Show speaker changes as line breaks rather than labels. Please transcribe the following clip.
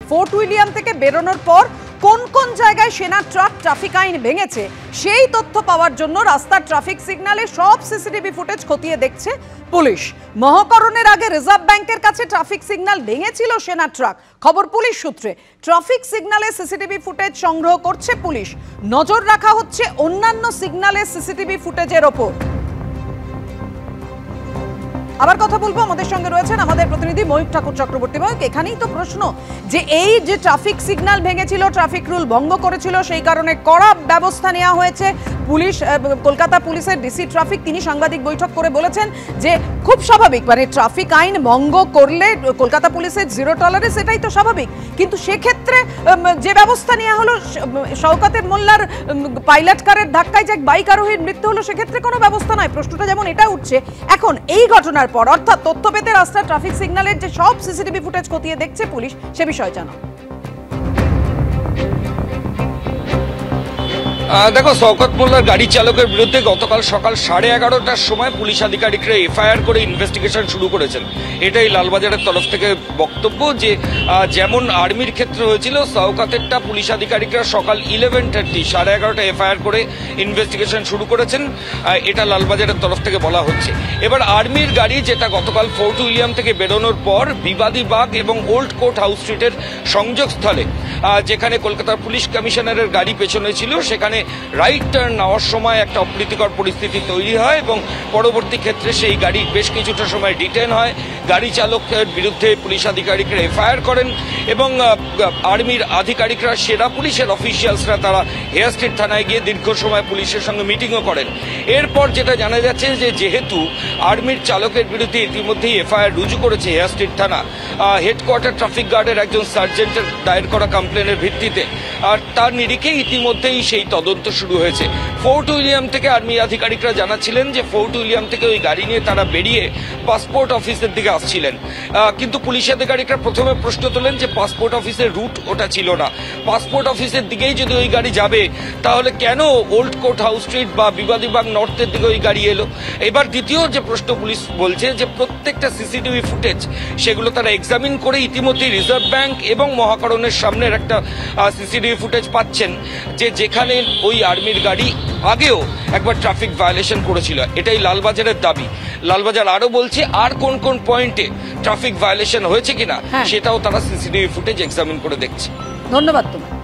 Fort William থেকে বেরোনোর পর কোন কোন জায়গায় সেনা ট্রাক ট্রাফিক আইন ভেঙেছে সেই তথ্য পাওয়ার জন্য রাস্তার ট্রাফিক সিগন্যালে সব সিসিটিভি ফুটেজ খতিয়ে দেখছে পুলিশ। মহাকরণের আগে রিজার্ভ ব্যাংকের কাছে ট্রাফিক সিগন্যাল ভেঙেছিল সেনা ট্রাক, খবর পুলিশ সূত্রে। ট্রাফিক সিগন্যালে সিসিটিভি ফুটেজ সংগ্রহ করছে পুলিশ। নজর রাখা হচ্ছে অন্যান্য সিগন্যালে সিসিটিভি ফুটেজের ওপর। আবার কথা বলবো, আমাদের সঙ্গে রয়েছেন আমাদের প্রতিনিধি ময়ূক ঠাকুর চক্রবর্তী। ময়ূক, এখানেই তো প্রশ্ন যে এই যে ট্রাফিক সিগন্যাল ভেঙেছিল, ট্রাফিক রুল ভঙ্গ করেছিল, সেই কারণে কড়া ব্যবস্থা নেওয়া হয়েছে। পুলিশ, কলকাতা পুলিশের ডিসি ট্রাফিক, তিনি সাংবাদিক বৈঠক করে বলেছেন যে খুব স্বাভাবিক, মানে ট্রাফিক আইন ভঙ্গ করলে কলকাতা পুলিশের জিরো টলারেন্স, এটাই তো স্বাভাবিক। কিন্তু সেক্ষেত্রে যে ব্যবস্থা নেওয়া হলো, শওকতের মোল্লার পাইলট কারের ধাক্কায় যে বাইক আরোহীর মৃত্যু হলো, সেক্ষেত্রে কোনো ব্যবস্থা নয়। প্রশ্নটা যেমন এটা উঠছে এখন এই ঘটনার পর, অর্থাৎ তথ্য পেতে রাস্তার ট্রাফিক সিগন্যালের যে সব সিসিটিভি ফুটেজ খতিয়ে দেখছে পুলিশ, সে বিষয়ে জানাও।
দেখো, শওকত মোল্লার গাড়ি চালকের বিরুদ্ধে গতকাল সকাল 11:30টার সময় পুলিশ আধিকারিকরা এফআইআর করে ইনভেস্টিগেশন শুরু করেছেন। এটাই লালবাজারের তরফ থেকে বক্তব্য যে যেমন আর্মির ক্ষেত্রে হয়েছিল, শওকতেরটা পুলিশ আধিকারিকরা সকাল 11:30 11:30 এফআইআর করে ইনভেস্টিগেশন শুরু করেছেন, এটা লালবাজারের তরফ থেকে বলা হচ্ছে। এবার আর্মির গাড়ি যেটা গতকাল ফোর্ট উইলিয়াম থেকে বেরোনোর পর বিবাদী বাগ এবং ওল্ড কোর্ট হাউস স্ট্রিটের সংযোগস্থলে, যেখানে কলকাতার পুলিশ কমিশনারের গাড়ি পেছনে ছিল, সেখানে রাইট টার্ন নেওয়ার সময় একটা অপ্রীতিকর পরিস্থিতি তৈরি হয় এবং পরবর্তী ক্ষেত্রে সেই গাড়ি বেশ কিছুটা সময় ডিটেন হয়। গাড়ি চালকের বিরুদ্ধে পুলিশ আধিকারিকরা এফআইআর করেন এবং আর্মির আধিকারিকরা, সেরা পুলিশের অফিসিয়ালসরা, তারা হেয়ার স্ট্রিট থানায় গিয়ে দীর্ঘ সময় পুলিশের সঙ্গে মিটিংও করেন। এরপর যেটা জানা যাচ্ছে যে যেহেতু আর্মির চালকের বিরুদ্ধে ইতিমধ্যেই এফআইআর রুজু করেছে হেয়ার স্ট্রিট থানা, হেডকোয়ার্টার ট্রাফিক গার্ডের একজন সার্জেন্টের দায়ের করা কমপ্লেনের ভিত্তিতে, আর তার নিরিখে ইতিমধ্যেই সেই তদন্ত শুরু হয়েছে। ফোর্ট উইলিয়াম থেকে আর্মি আধিকারিকরা জানাচ্ছিলেন যে ফোর্ট উইলিয়াম থেকে ওই গাড়ি নিয়ে তারা বেরিয়ে পাসপোর্ট অফিসের দিকে আসছিলেন, কিন্তু পুলিশ আধিকারিকরা প্রথমে প্রশ্ন তোলেন যে পাসপোর্ট অফিসের রুট ওটা ছিল না। পাসপোর্ট অফিসের দিকেই যদি ওই গাড়ি যাবে, তাহলে কেন ওল্ড কোর্ট হাউস স্ট্রিট বা বিবাদীবাগ নর্থের দিকে ওই গাড়ি এলো? এবার দ্বিতীয় যে প্রশ্ন পুলিশ বলছে যে প্রত্যেকটা সিসিটিভি ফুটেজ সেগুলো তারা এক্সামিন করে ইতিমধ্যেই রিজার্ভ ব্যাংক এবং মহাকরণের সামনের একটা সিসিটিভি ফুটেজ পাচ্ছেন, যে যেখানে ওই আর্মির গাড়ি আগেও একবার ট্রাফিক ভায়োলেশন করেছিল। এটাই লালবাজারের দাবি। লালবাজার আরো বলছে আর কোন কোন পয়েন্টে ট্রাফিক ভায়োলেশন হয়েছে কিনা সেটাও তারা সিসিটিভি ফুটেজ এক্সামিন করে দেখছে।
ধন্যবাদ তোমায়।